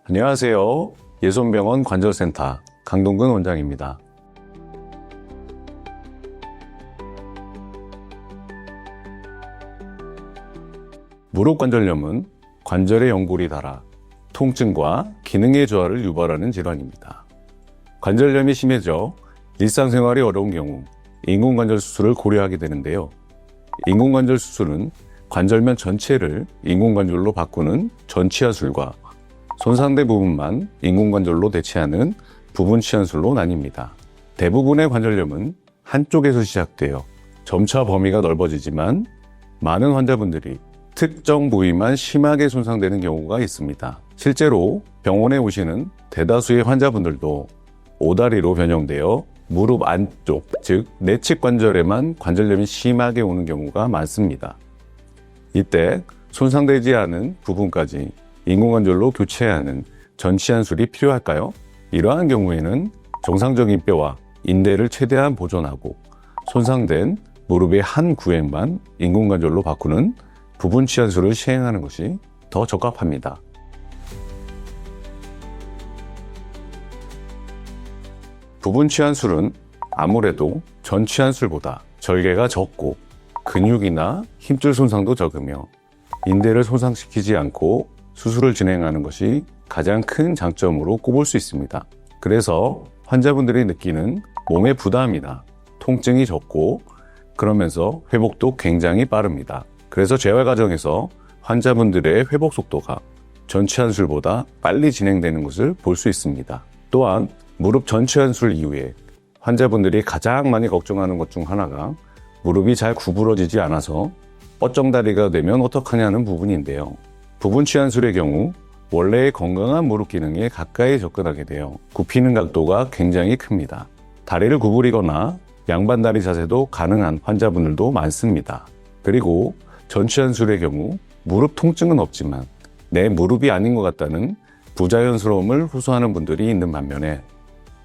안녕하세요. 예손병원 관절센터 강동근 원장입니다. 무릎 관절염은 관절의 연골이 닳아 통증과 기능의 저하를 유발하는 질환입니다. 관절염이 심해져 일상생활이 어려운 경우 인공관절 수술을 고려하게 되는데요. 인공관절 수술은 관절면 전체를 인공관절로 바꾸는 전치하술과 손상된 부분만 인공관절로 대체하는 부분치환술로 나뉩니다. 대부분의 관절염은 한쪽에서 시작되어 점차 범위가 넓어지지만 많은 환자분들이 특정 부위만 심하게 손상되는 경우가 있습니다. 실제로 병원에 오시는 대다수의 환자분들도 오다리로 변형되어 무릎 안쪽, 즉 내측 관절에만 관절염이 심하게 오는 경우가 많습니다. 이때 손상되지 않은 부분까지 인공관절로 교체해야 하는 전치환술이 필요할까요? 이러한 경우에는 정상적인 뼈와 인대를 최대한 보존하고 손상된 무릎의 한 구획만 인공관절로 바꾸는 부분치환술을 시행하는 것이 더 적합합니다. 부분치환술은 아무래도 전치환술보다 절개가 적고 근육이나 힘줄 손상도 적으며 인대를 손상시키지 않고 수술을 진행하는 것이 가장 큰 장점으로 꼽을 수 있습니다. 그래서 환자분들이 느끼는 몸의 부담이나 통증이 적고 그러면서 회복도 굉장히 빠릅니다. 그래서 재활 과정에서 환자분들의 회복 속도가 전치환술보다 빨리 진행되는 것을 볼 수 있습니다. 또한 무릎 전치환술 이후에 환자분들이 가장 많이 걱정하는 것 중 하나가 무릎이 잘 구부러지지 않아서 뻗정다리가 되면 어떡하냐는 부분인데요. 부분치환술의 경우 원래의 건강한 무릎 기능에 가까이 접근하게 되어 굽히는 각도가 굉장히 큽니다. 다리를 구부리거나 양반다리 자세도 가능한 환자분들도 많습니다. 그리고 전치환술의 경우 무릎 통증은 없지만 내 무릎이 아닌 것 같다는 부자연스러움을 호소하는 분들이 있는 반면에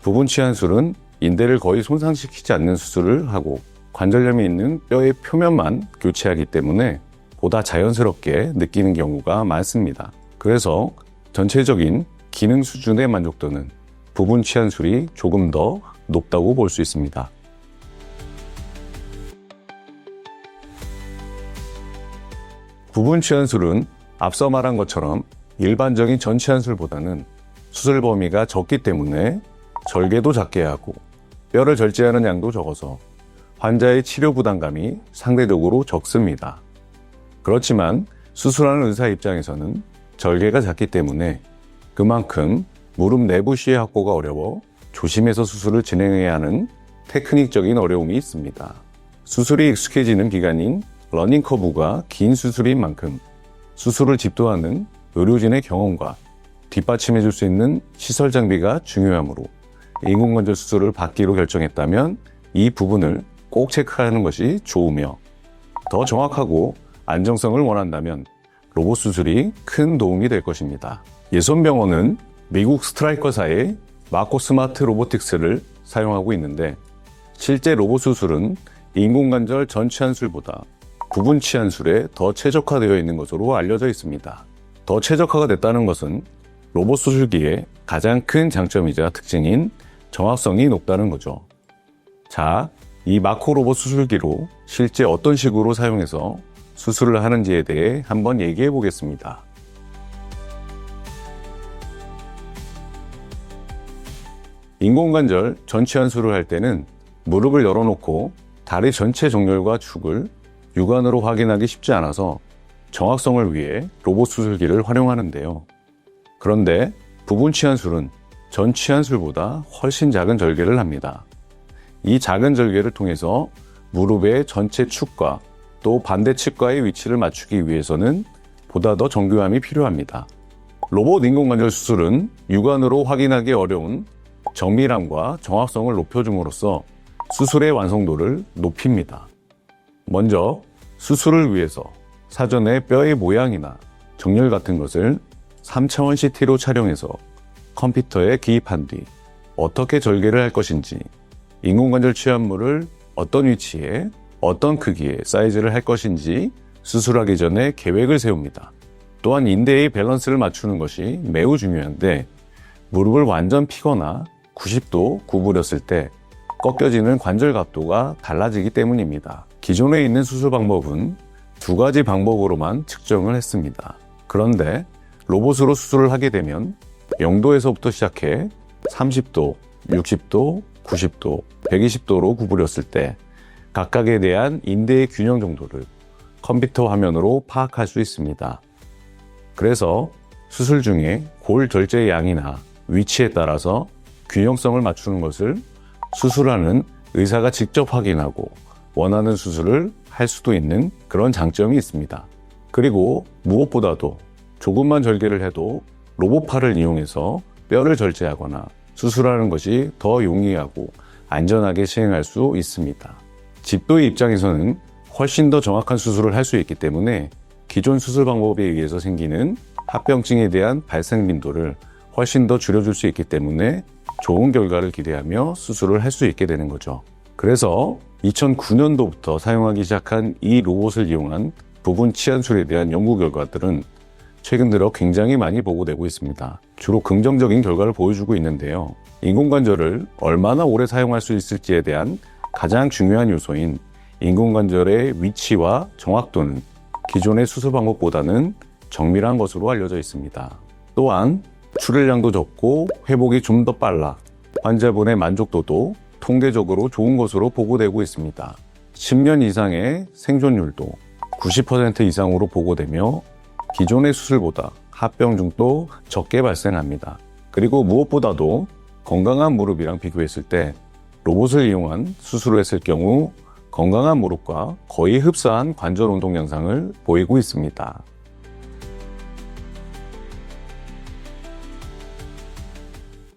부분치환술은 인대를 거의 손상시키지 않는 수술을 하고 관절염이 있는 뼈의 표면만 교체하기 때문에 보다 자연스럽게 느끼는 경우가 많습니다. 그래서 전체적인 기능 수준의 만족도는 부분치환술이 조금 더 높다고 볼 수 있습니다. 부분치환술은 앞서 말한 것처럼 일반적인 전치환술보다는 수술 범위가 적기 때문에 절개도 작게 하고 뼈를 절제하는 양도 적어서 환자의 치료 부담감이 상대적으로 적습니다. 그렇지만 수술하는 의사 입장에서는 절개가 작기 때문에 그만큼 무릎 내부 시야 확보가 어려워 조심해서 수술을 진행해야 하는 테크닉적인 어려움이 있습니다. 수술이 익숙해지는 기간인 러닝 커브가 긴 수술인 만큼 수술을 집도하는 의료진의 경험과 뒷받침해 줄 수 있는 시설 장비가 중요하므로 인공관절 수술을 받기로 결정했다면 이 부분을 꼭 체크하는 것이 좋으며 더 정확하고 안정성을 원한다면 로봇 수술이 큰 도움이 될 것입니다. 예손병원은 미국 스트라이커사의 마코 스마트 로보틱스를 사용하고 있는데 실제 로봇 수술은 인공관절 전치환술보다 부분치환술에 더 최적화되어 있는 것으로 알려져 있습니다. 더 최적화가 됐다는 것은 로봇 수술기의 가장 큰 장점이자 특징인 정확성이 높다는 거죠. 자, 이 마코 로봇 수술기로 실제 어떤 식으로 사용해서 수술을 하는지에 대해 한번 얘기해 보겠습니다. 인공관절 전치환술을 할 때는 무릎을 열어놓고 다리 전체 정렬과 축을 육안으로 확인하기 쉽지 않아서 정확성을 위해 로봇 수술기를 활용하는데요. 그런데 부분치환술은 전치환술보다 훨씬 작은 절개를 합니다. 이 작은 절개를 통해서 무릎의 전체 축과 또 반대측과의 위치를 맞추기 위해서는 보다 더 정교함이 필요합니다. 로봇 인공관절 수술은 육안으로 확인하기 어려운 정밀함과 정확성을 높여줌으로써 수술의 완성도를 높입니다. 먼저 수술을 위해서 사전에 뼈의 모양이나 정렬 같은 것을 3차원 CT로 촬영해서 컴퓨터에 기입한 뒤 어떻게 절개를 할 것인지, 인공관절 취합물을 어떤 위치에 어떤 크기의 사이즈를 할 것인지 수술하기 전에 계획을 세웁니다. 또한 인대의 밸런스를 맞추는 것이 매우 중요한데 무릎을 완전 피거나 90도 구부렸을 때 꺾여지는 관절 각도가 달라지기 때문입니다. 기존에 있는 수술 방법은 두 가지 방법으로만 측정을 했습니다. 그런데 로봇으로 수술을 하게 되면 0도에서부터 시작해 30도, 60도, 90도, 120도로 구부렸을 때 각각에 대한 인대의 균형 정도를 컴퓨터 화면으로 파악할 수 있습니다. 그래서 수술 중에 골 절제의 양이나 위치에 따라서 균형성을 맞추는 것을 수술하는 의사가 직접 확인하고 원하는 수술을 할 수도 있는 그런 장점이 있습니다. 그리고 무엇보다도 조금만 절개를 해도 로봇팔을 이용해서 뼈를 절제하거나 수술하는 것이 더 용이하고 안전하게 시행할 수 있습니다. 집도의 입장에서는 훨씬 더 정확한 수술을 할 수 있기 때문에 기존 수술 방법에 의해서 생기는 합병증에 대한 발생 빈도를 훨씬 더 줄여줄 수 있기 때문에 좋은 결과를 기대하며 수술을 할 수 있게 되는 거죠. 그래서 2009년도부터 사용하기 시작한 이 로봇을 이용한 부분 치안술에 대한 연구 결과들은 최근 들어 굉장히 많이 보고되고 있습니다. 주로 긍정적인 결과를 보여주고 있는데요. 인공관절을 얼마나 오래 사용할 수 있을지에 대한 가장 중요한 요소인 인공관절의 위치와 정확도는 기존의 수술 방법보다는 정밀한 것으로 알려져 있습니다. 또한 출혈량도 적고 회복이 좀 더 빨라 환자분의 만족도도 통계적으로 좋은 것으로 보고되고 있습니다. 10년 이상의 생존율도 90% 이상으로 보고되며 기존의 수술보다 합병증도 적게 발생합니다. 그리고 무엇보다도 건강한 무릎이랑 비교했을 때 로봇을 이용한 수술을 했을 경우 건강한 무릎과 거의 흡사한 관절 운동 양상을 보이고 있습니다.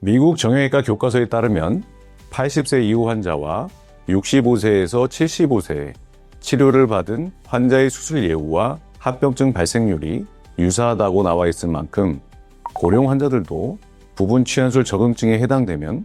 미국 정형외과 교과서에 따르면 80세 이후 환자와 65세에서 75세에 치료를 받은 환자의 수술 예후와 합병증 발생률이 유사하다고 나와 있을 만큼 고령 환자들도 부분 치안술 적응증에 해당되면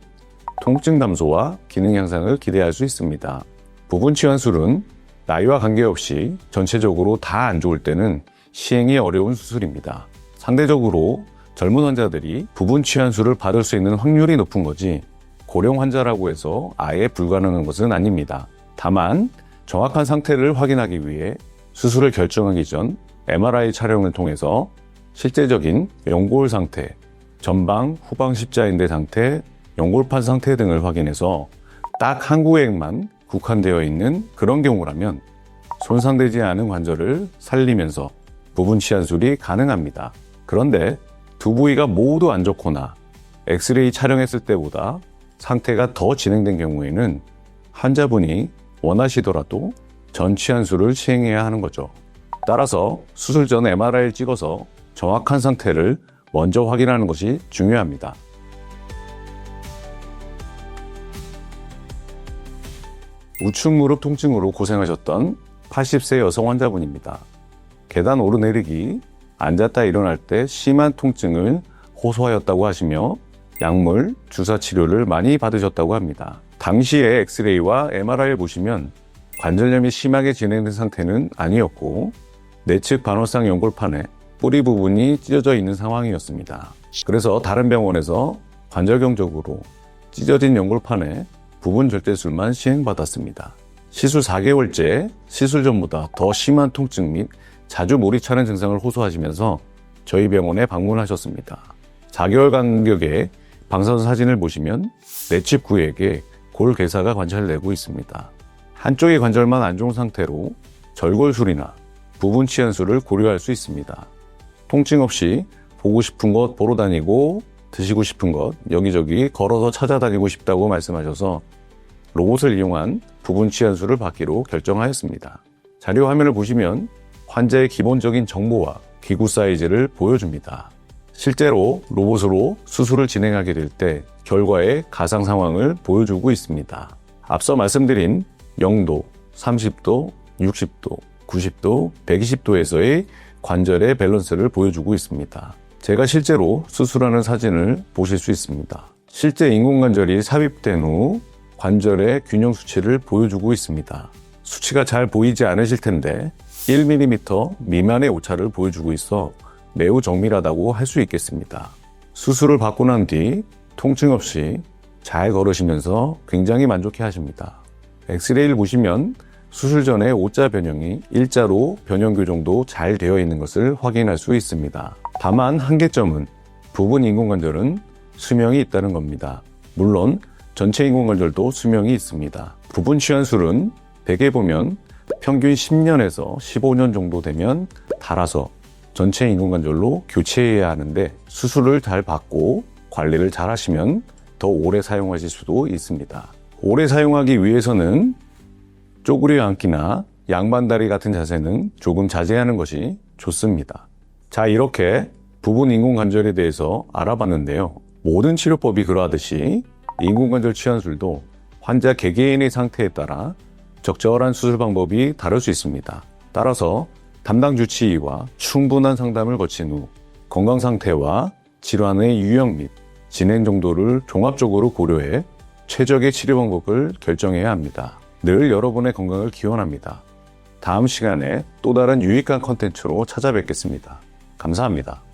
통증 감소와 기능 향상을 기대할 수 있습니다. 부분 치안술은 나이와 관계없이 전체적으로 다 안 좋을 때는 시행이 어려운 수술입니다. 상대적으로 젊은 환자들이 부분 치안술을 받을 수 있는 확률이 높은 거지 고령 환자라고 해서 아예 불가능한 것은 아닙니다. 다만 정확한 상태를 확인하기 위해 수술을 결정하기 전 MRI 촬영을 통해서 실제적인 연골 상태, 전방, 후방 십자인대 상태, 연골판 상태 등을 확인해서 딱 한 구획만 국한되어 있는 그런 경우라면 손상되지 않은 관절을 살리면서 부분 치안술이 가능합니다. 그런데 두 부위가 모두 안 좋거나 엑스레이 촬영했을 때보다 상태가 더 진행된 경우에는 환자분이 원하시더라도 전 치안술을 시행해야 하는 거죠. 따라서 수술 전 MRI를 찍어서 정확한 상태를 먼저 확인하는 것이 중요합니다. 우측 무릎 통증으로 고생하셨던 80세 여성 환자분입니다. 계단 오르내리기, 앉았다 일어날 때 심한 통증을 호소하였다고 하시며 약물, 주사 치료를 많이 받으셨다고 합니다. 당시에 엑스레이와 MRI를 보시면 관절염이 심하게 진행된 상태는 아니었고 내측 반월상 연골판에 뿌리 부분이 찢어져 있는 상황이었습니다. 그래서 다른 병원에서 관절경적으로 찢어진 연골판에 부분 절제술만 시행받았습니다. 시술 4개월째 시술 전보다 더 심한 통증 및 자주 몰이 차는 증상을 호소하시면서 저희 병원에 방문하셨습니다. 4개월 간격의 방사선 사진을 보시면 내측 구획에 골괴사가 관찰되고 있습니다. 한쪽의 관절만 안 좋은 상태로 절골술이나 부분 치안술을 고려할 수 있습니다. 통증 없이 보고 싶은 것 보러 다니고 드시고 싶은 것 여기저기 걸어서 찾아다니고 싶다고 말씀하셔서 로봇을 이용한 부분 치안술을 받기로 결정하였습니다. 자료 화면을 보시면 환자의 기본적인 정보와 기구 사이즈를 보여줍니다. 실제로 로봇으로 수술을 진행하게 될 때 결과의 가상 상황을 보여주고 있습니다. 앞서 말씀드린 0도, 30도, 60도, 90도, 120도에서의 관절의 밸런스를 보여주고 있습니다. 제가 실제로 수술하는 사진을 보실 수 있습니다. 실제 인공관절이 삽입된 후 관절의 균형 수치를 보여주고 있습니다. 수치가 잘 보이지 않으실 텐데 1mm 미만의 오차를 보여주고 있어 매우 정밀하다고 할 수 있겠습니다. 수술을 받고 난 뒤 통증 없이 잘 걸으시면서 굉장히 만족해 하십니다. 엑스레이를 보시면 수술 전에 O자 변형이 일자로 변형 교정도 잘 되어 있는 것을 확인할 수 있습니다. 다만 한계점은 부분 인공관절은 수명이 있다는 겁니다. 물론 전체 인공관절도 수명이 있습니다. 부분 치환술은 대개 보면 평균 10년에서 15년 정도 되면 닳아서 전체 인공관절로 교체해야 하는데 수술을 잘 받고 관리를 잘 하시면 더 오래 사용하실 수도 있습니다. 오래 사용하기 위해서는 쪼그려 앉기나 양반다리 같은 자세는 조금 자제하는 것이 좋습니다. 자, 이렇게 부분 인공관절에 대해서 알아봤는데요. 모든 치료법이 그러하듯이 인공관절 치환술도 환자 개개인의 상태에 따라 적절한 수술 방법이 다를 수 있습니다. 따라서 담당 주치의와 충분한 상담을 거친 후 건강 상태와 질환의 유형 및 진행 정도를 종합적으로 고려해 최적의 치료 방법을 결정해야 합니다. 늘 여러분의 건강을 기원합니다. 다음 시간에 또 다른 유익한 컨텐츠로 찾아뵙겠습니다. 감사합니다.